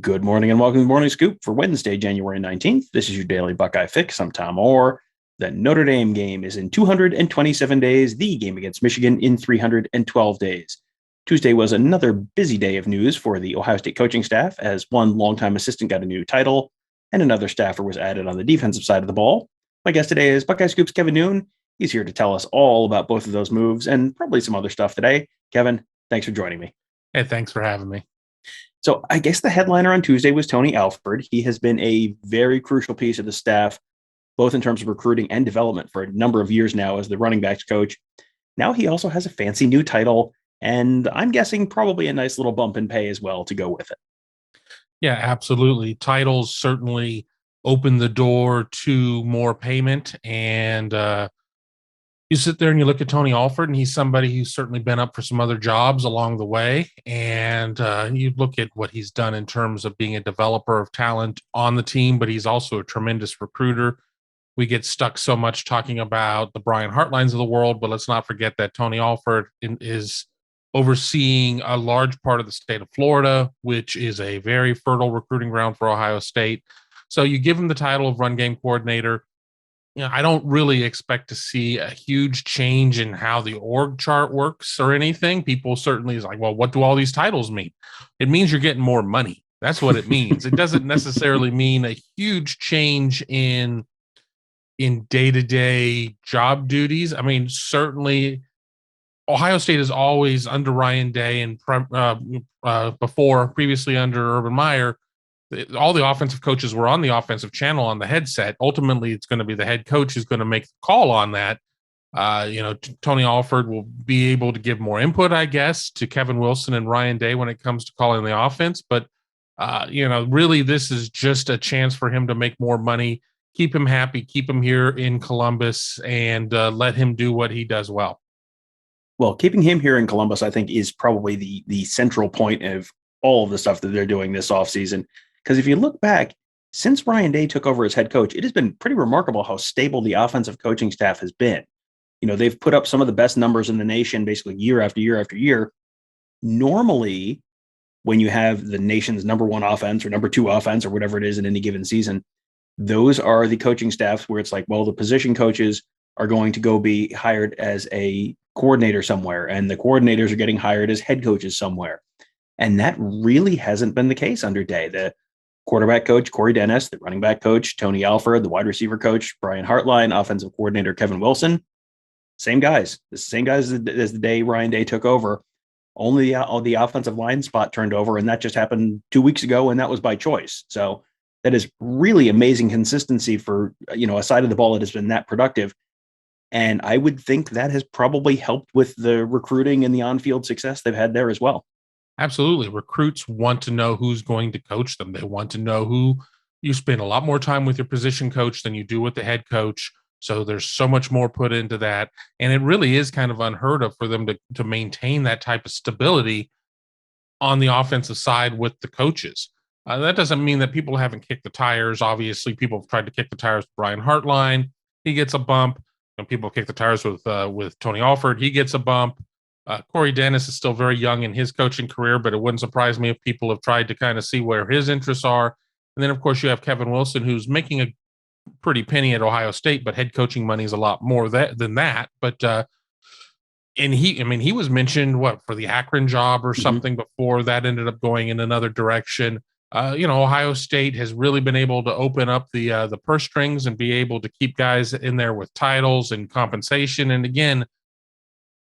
Good morning and welcome to the Morning Scoop for Wednesday, January 19th. This is your daily Buckeye fix. I'm Tom Orr. The Notre Dame game is in 227 days, the game against Michigan in 312 days. Tuesday was another busy day of news for the Ohio State coaching staff as one longtime assistant got a new title and another staffer was added on the defensive side of the ball. My guest today is Buckeye Scoop's Kevin Noon. He's here to tell us all about both of those moves and probably some other stuff today. Kevin, thanks for joining me. Hey, thanks for having me. So I guess the headliner on Tuesday was Tony Alford. He has been a very crucial piece of the staff, both in terms of recruiting and development for a number of years now as the running backs coach. Now he also has a fancy new title, and I'm guessing probably a nice little bump in pay as well to go with it. Yeah, absolutely. Titles certainly open the door to more payment. And you sit there and you look at Tony Alford, and he's somebody who's certainly been up for some other jobs along the way. And you look at what he's done in terms of being a developer of talent on the team, but he's also a tremendous recruiter. We get stuck so much talking about the Brian Hartlines of the world, but let's not forget that Tony Alford is overseeing a large part of the state of Florida, which is a very fertile recruiting ground for Ohio State. So you give him the title of run game coordinator. I don't really expect to see a huge change in how the org chart works or anything. People certainly is like, well, what do all these titles mean? It means you're getting more money. That's what it means. It doesn't necessarily mean a huge change in day-to-day job duties. I mean, certainly Ohio State is always under Ryan Day and previously under Urban Meyer. All the offensive coaches were on the offensive channel on the headset. Ultimately, it's going to be the head coach who's going to make the call on that. Tony Alford will be able to give more input, I guess, to Kevin Wilson and Ryan Day when it comes to calling the offense. But, really, this is just a chance for him to make more money, keep him happy, keep him here in Columbus, and let him do what he does well. Well, keeping him here in Columbus, I think, is probably the central point of all of the stuff that they're doing this offseason. Because if you look back, since Ryan Day took over as head coach, it has been pretty remarkable how stable the offensive coaching staff has been. They've put up some of the best numbers in the nation basically year after year after year. Normally, when you have the nation's number one offense or number two offense or whatever it is in any given season, those are the coaching staffs where it's like, well, the position coaches are going to go be hired as a coordinator somewhere, and the coordinators are getting hired as head coaches somewhere. And that really hasn't been the case under Day. The quarterback coach, Corey Dennis, the running back coach, Tony Alford, the wide receiver coach, Brian Hartline, offensive coordinator, Kevin Wilson, same guys, the same guys as the day Ryan Day took over. Only the offensive line spot turned over, and that just happened 2 weeks ago, and that was by choice. So that is really amazing consistency for, a side of the ball that has been that productive. And I would think that has probably helped with the recruiting and the on-field success they've had there as well. Absolutely. Recruits want to know who's going to coach them. They want to know who. You spend a lot more time with your position coach than you do with the head coach. So there's so much more put into that. And it really is kind of unheard of for them to maintain that type of stability on the offensive side with the coaches. That doesn't mean that people haven't kicked the tires. Obviously, people have tried to kick the tires with Brian Hartline. He gets a bump. People kick the tires with Tony Alford. He gets a bump. Corey Dennis is still very young in his coaching career, but it wouldn't surprise me if people have tried to kind of see where his interests are. And then, of course, you have Kevin Wilson, who's making a pretty penny at Ohio State, but head coaching money is a lot more than that. But he was mentioned for the Akron job or something before that ended up going in another direction. Ohio State has really been able to open up the purse strings and be able to keep guys in there with titles and compensation. And again,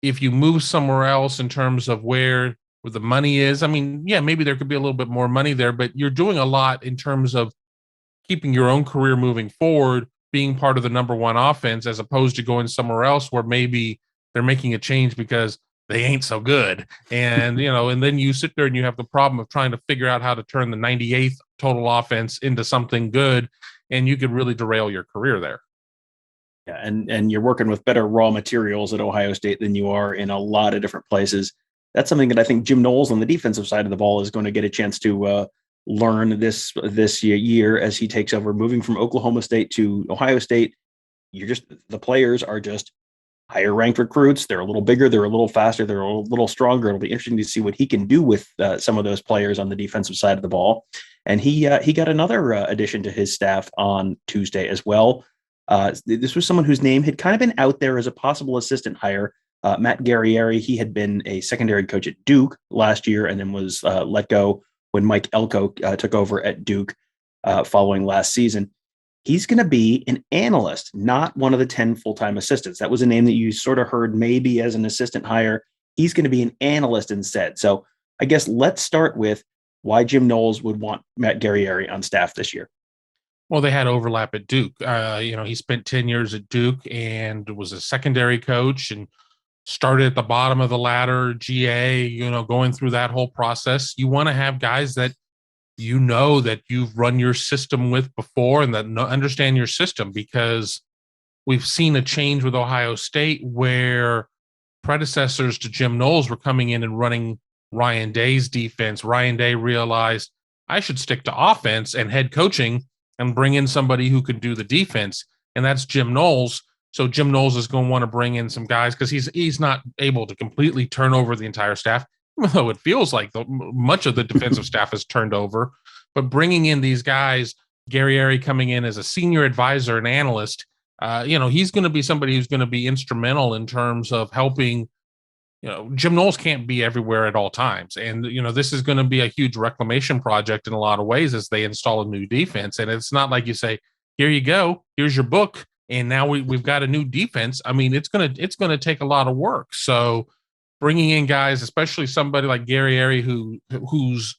if you move somewhere else in terms of where the money is, maybe there could be a little bit more money there, but you're doing a lot in terms of keeping your own career moving forward, being part of the number one offense, as opposed to going somewhere else where maybe they're making a change because they ain't so good. And, and then you sit there and you have the problem of trying to figure out how to turn the 98th total offense into something good. And you could really derail your career there. Yeah. And you're working with better raw materials at Ohio State than you are in a lot of different places. That's something that I think Jim Knowles on the defensive side of the ball is going to get a chance to learn this year as he takes over, moving from Oklahoma State to Ohio State. The players are just higher ranked recruits. They're a little bigger, they're a little faster, they're a little stronger. It'll be interesting to see what he can do with some of those players on the defensive side of the ball. And he got another addition to his staff on Tuesday as well. This was someone whose name had kind of been out there as a possible assistant hire. Matt Guerrieri, he had been a secondary coach at Duke last year and then was let go when Mike Elko took over at Duke following last season. He's going to be an analyst, not one of the 10 full-time assistants. That was a name that you sort of heard maybe as an assistant hire. He's going to be an analyst instead. So I guess let's start with why Jim Knowles would want Matt Guerrieri on staff this year. Well, they had overlap at Duke. He spent 10 years at Duke and was a secondary coach and started at the bottom of the ladder, GA, going through that whole process. You want to have guys that that you've run your system with before and that understand your system, because we've seen a change with Ohio State where predecessors to Jim Knowles were coming in and running Ryan Day's defense. Ryan Day realized I should stick to offense and head coaching and bring in somebody who could do the defense. And that's Jim Knowles. So Jim Knowles is going to want to bring in some guys because he's not able to completely turn over the entire staff, even though it feels like much of the defensive staff is turned over. But bringing in these guys, Guerrieri coming in as a senior advisor and analyst, he's going to be somebody who's going to be instrumental in terms of helping. Jim Knowles can't be everywhere at all times. And, this is going to be a huge reclamation project in a lot of ways as they install a new defense. And it's not like you say, here you go, here's your book, and now we've got a new defense. I mean, it's going to take a lot of work. So bringing in guys, especially somebody like Guerrieri who's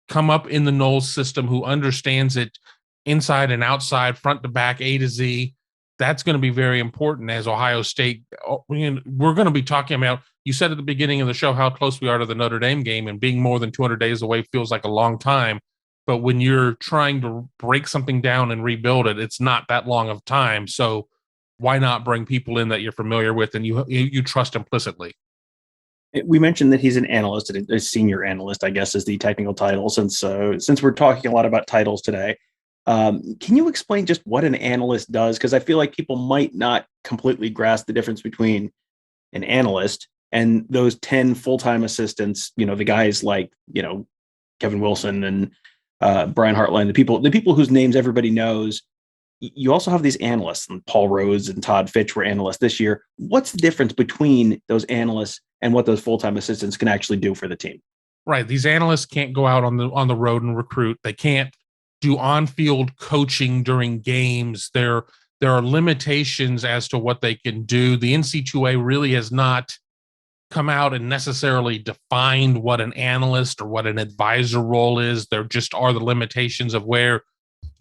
come up in the Knowles system, who understands it inside and outside, front to back, A to Z, that's going to be very important as Ohio State. We're going to be talking about, you said at the beginning of the show how close we are to the Notre Dame game, and being more than 200 days away feels like a long time. But when you're trying to break something down and rebuild it, it's not that long of time. So why not bring people in that you're familiar with and you trust implicitly? We mentioned that he's an analyst, a senior analyst, I guess, is the technical title. Since we're talking a lot about titles today, can you explain just what an analyst does? Because I feel like people might not completely grasp the difference between an analyst and those 10 full-time assistants, the guys like, Kevin Wilson and Brian Hartline, the people whose names everybody knows. You also have these analysts, and Paul Rhodes and Todd Fitch were analysts this year. What's the difference between those analysts and what those full-time assistants can actually do for the team? Right. These analysts can't go out on the road and recruit. They can't do on-field coaching during games. There are limitations as to what they can do. The NC2A really has not come out and necessarily defined what an analyst or what an advisor role is. There just are the limitations of where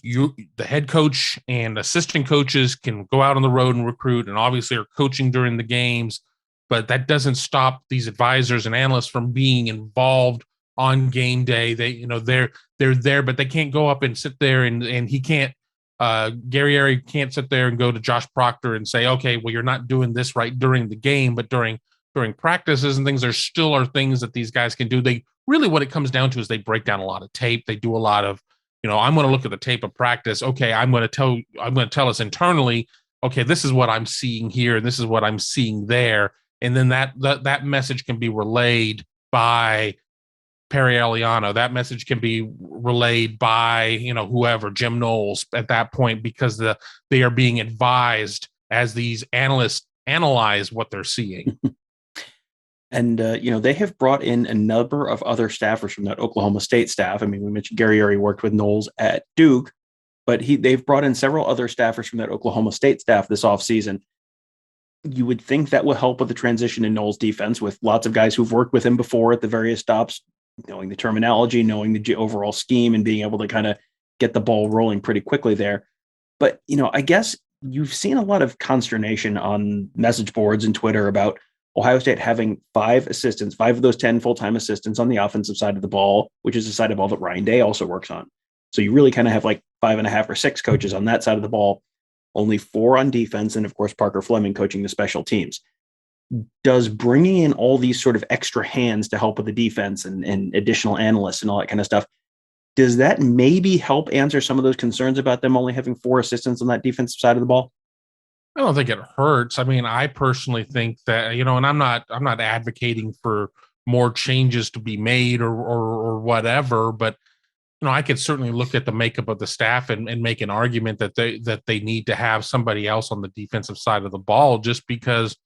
the head coach and assistant coaches can go out on the road and recruit, and obviously are coaching during the games, but that doesn't stop these advisors and analysts from being involved on game day. They're there, but they can't go up and sit there and he can't, Guerrieri can't sit there and go to Josh Proctor and say, okay, well, you're not doing this right during the game, but during practices and things, there still are things that these guys can do. They really, what it comes down to is they break down a lot of tape. They do a lot of, I'm going to look at the tape of practice. Okay, I'm going to tell us internally, okay, this is what I'm seeing here, and this is what I'm seeing there. And then that message can be relayed by Perry Eliano. That message can be relayed by, whoever, Jim Knowles at that point, because they are being advised as these analysts analyze what they're seeing. And, they have brought in a number of other staffers from that Oklahoma State staff. I mean, we mentioned Guerrieri worked with Knowles at Duke, but they've brought in several other staffers from that Oklahoma State staff this offseason. You would think that will help with the transition in Knowles' defense, with lots of guys who've worked with him before at the various stops, knowing the terminology, knowing the overall scheme, and being able to kind of get the ball rolling pretty quickly there. But, I guess you've seen a lot of consternation on message boards and Twitter about Ohio State having 5 of those 10 full-time assistants on the offensive side of the ball, which is the side of the ball that Ryan Day also works on. So you really kind of have like 5.5 or 6 coaches on that side of the ball, only 4 on defense, and of course, Parker Fleming coaching the special teams. Does bringing in all these sort of extra hands to help with the defense and additional analysts and all that kind of stuff, does that maybe help answer some of those concerns about them only having 4 assistants on that defensive side of the ball? I don't think it hurts. I mean, I personally think that, and I'm not advocating for more changes to be made or whatever, but I could certainly look at the makeup of the staff and make an argument that they need to have somebody else on the defensive side of the ball, just because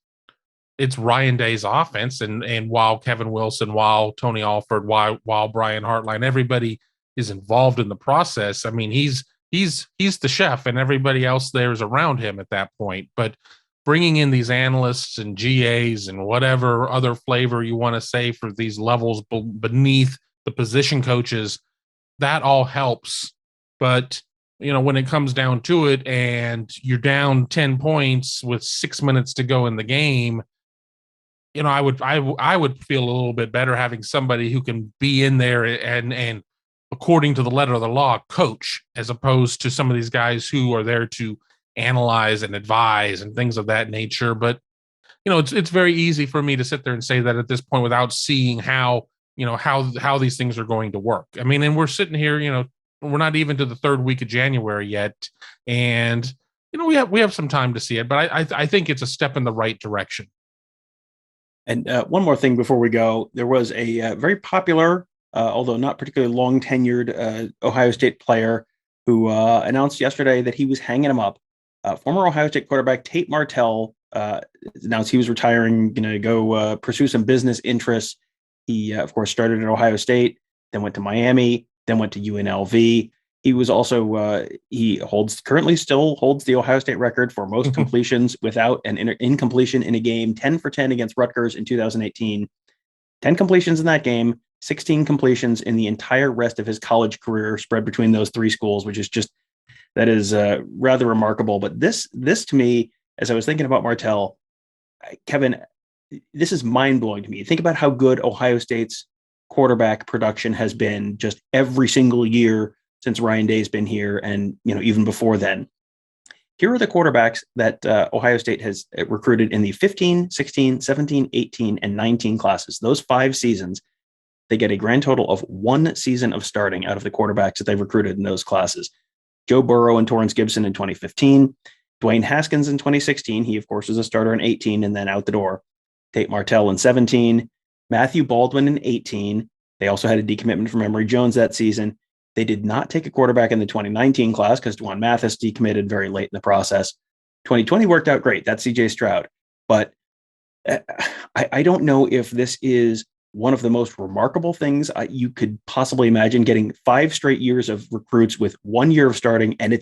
it's Ryan Day's offense. And while Kevin Wilson, while Tony Alford, while Brian Hartline, everybody is involved in the process. I mean, he's the chef, and everybody else there is around him at that point. But bringing in these analysts and GAs and whatever other flavor you want to say for these levels beneath the position coaches, that all helps. But when it comes down to it and you're down 10 points with 6 minutes to go in the game, I would feel a little bit better having somebody who can be in there and according to the letter of the law, coach, as opposed to some of these guys who are there to analyze and advise and things of that nature. But it's very easy for me to sit there and say that at this point without seeing how these things are going to work. I mean, and we're sitting here, we're not even to the third week of January yet, and we have some time to see it. But I think it's a step in the right direction. And one more thing before we go, there was a very popular, although not particularly long tenured Ohio State player who announced yesterday that he was hanging him up. Former Ohio State quarterback Tate Martell announced he was retiring, going to go pursue some business interests. He, of course, started at Ohio State, then went to Miami, then went to UNLV. He was also currently still holds the Ohio State record for most completions without an incompletion in a game, 10 for 10 against Rutgers in 2018. 10 completions in that game, 16 completions in the entire rest of his college career spread between those three schools, which is that is rather remarkable. But this to me, as I was thinking about Martell, Kevin, this is mind-blowing to me. Think about how good Ohio State's quarterback production has been just every single year since Ryan Day's been here, and even before then. Here are the quarterbacks that Ohio State has recruited in the 15, 16, 17, 18, and 19 classes. Those 5 seasons, they get a grand total of 1 season of starting out of the quarterbacks that they've recruited in those classes. Joe Burrow and Torrance Gibson in 2015, Dwayne Haskins in 2016. He, of course, was a starter in 18 and then out the door. Tate Martell in 17, Matthew Baldwin in 18. They also had a decommitment from Emory Jones that season. They did not take a quarterback in the 2019 class because Dwan Mathis decommitted very late in the process. 2020 worked out great. That's CJ Stroud. But I don't know if this is one of the most remarkable things you could possibly imagine, getting 5 straight years of recruits with 1 year of starting, and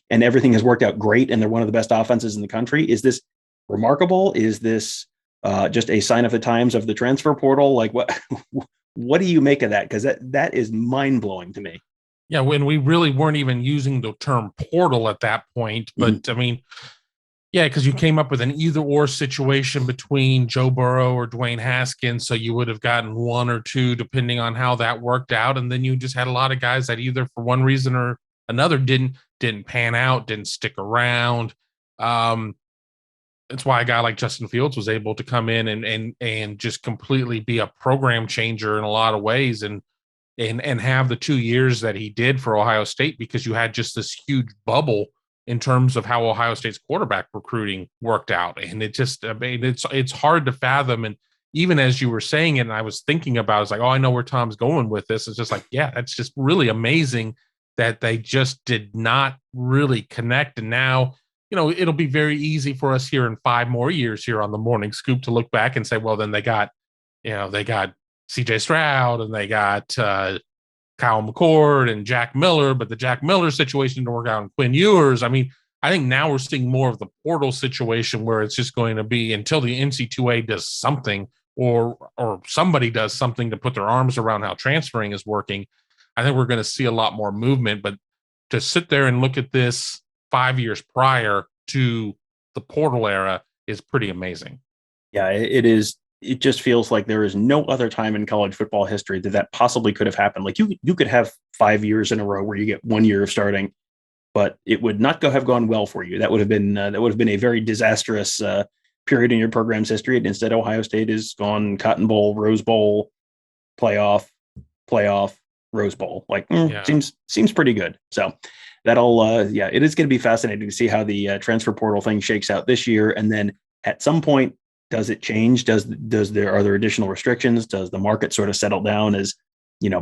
and everything has worked out great, and they're one of the best offenses in the country. Is this remarkable? Is this just a sign of the times of the transfer portal? Like, what do you make of that? Because that is mind-blowing to me. Yeah, when we really weren't even using the term portal at that point. But I mean, yeah, because you came up with an either or situation between Joe Burrow or Dwayne Haskins. So you would have gotten 1 or 2, depending on how that worked out. And then you just had a lot of guys that either for one reason or another didn't pan out, didn't stick around. That's why a guy like Justin Fields was able to come in and just completely be a program changer in a lot of ways. And have the 2 years that he did for Ohio State, because you had just this huge bubble in terms of how Ohio State's quarterback recruiting worked out. And it's hard to fathom. And even as you were saying it, and I was thinking about, it's like, oh, I know where Tom's going with this. It's just like, yeah, that's just really amazing that they just did not really connect. And now, it'll be very easy for us here in 5 more years here on the Morning Scoop to look back and say, well, then they got CJ Stroud and they got Kyle McCord and Jack Miller, but the Jack Miller situation didn't work out, and Quinn Ewers. I mean, I think now we're seeing more of the portal situation where it's just going to be until the NC2A does something or somebody does something to put their arms around how transferring is working. I think we're going to see a lot more movement. But to sit there and look at this 5 years prior to the portal era is pretty amazing. Yeah, it is. It just feels like there is no other time in college football history that possibly could have happened. Like you could have 5 years in a row where you get 1 year of starting, but it would not have gone well for you. That would have been a very disastrous period in your program's history. And instead, Ohio State has gone Cotton Bowl, Rose Bowl, playoff, Rose Bowl. Seems pretty good. So it is going to be fascinating to see how the transfer portal thing shakes out this year. And then at some point, does it change? Are there additional restrictions? Does the market sort of settle down as,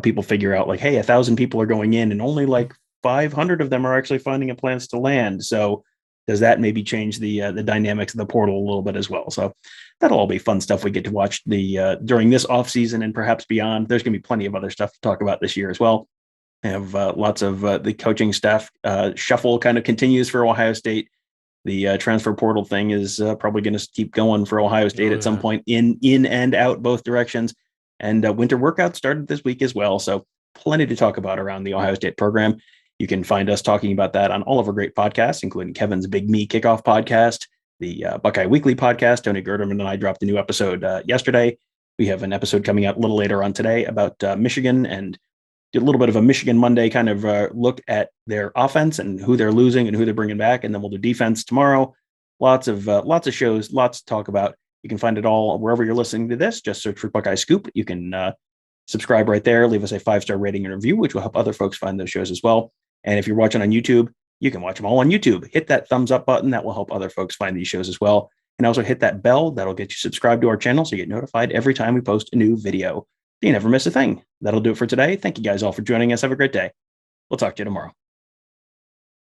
people figure out like, hey, 1,000 people are going in and only like 500 of them are actually finding a place to land. So does that maybe change the dynamics of the portal a little bit as well? So that'll all be fun stuff we get to watch during this off season and perhaps beyond. There's going to be plenty of other stuff to talk about this year as well. Have lots of the coaching staff shuffle kind of continues for Ohio State. The transfer portal thing is probably going to keep going for Ohio State at some point in and out both directions. And winter workouts started this week as well. So plenty to talk about around the Ohio State program. You can find us talking about that on all of our great podcasts, including Kevin's Big Me Kickoff podcast, the Buckeye Weekly podcast. Tony Gerderman and I dropped a new episode yesterday. We have an episode coming out a little later on today about Michigan, and did a little bit of a Michigan Monday kind of look at their offense and who they're losing and who they're bringing back. And then we'll do defense tomorrow. Lots of shows, lots to talk about. You can find it all wherever you're listening to this. Just search for Buckeye Scoop. You can subscribe right there. Leave us a 5-star rating and review, which will help other folks find those shows as well. And if you're watching on YouTube, you can watch them all on YouTube. Hit that thumbs up button. That will help other folks find these shows as well. And also hit that bell. That'll get you subscribed to our channel so you get notified every time we post a new video. You never miss a thing. That'll do it for today. Thank you guys all for joining us. Have a great day. We'll talk to you tomorrow.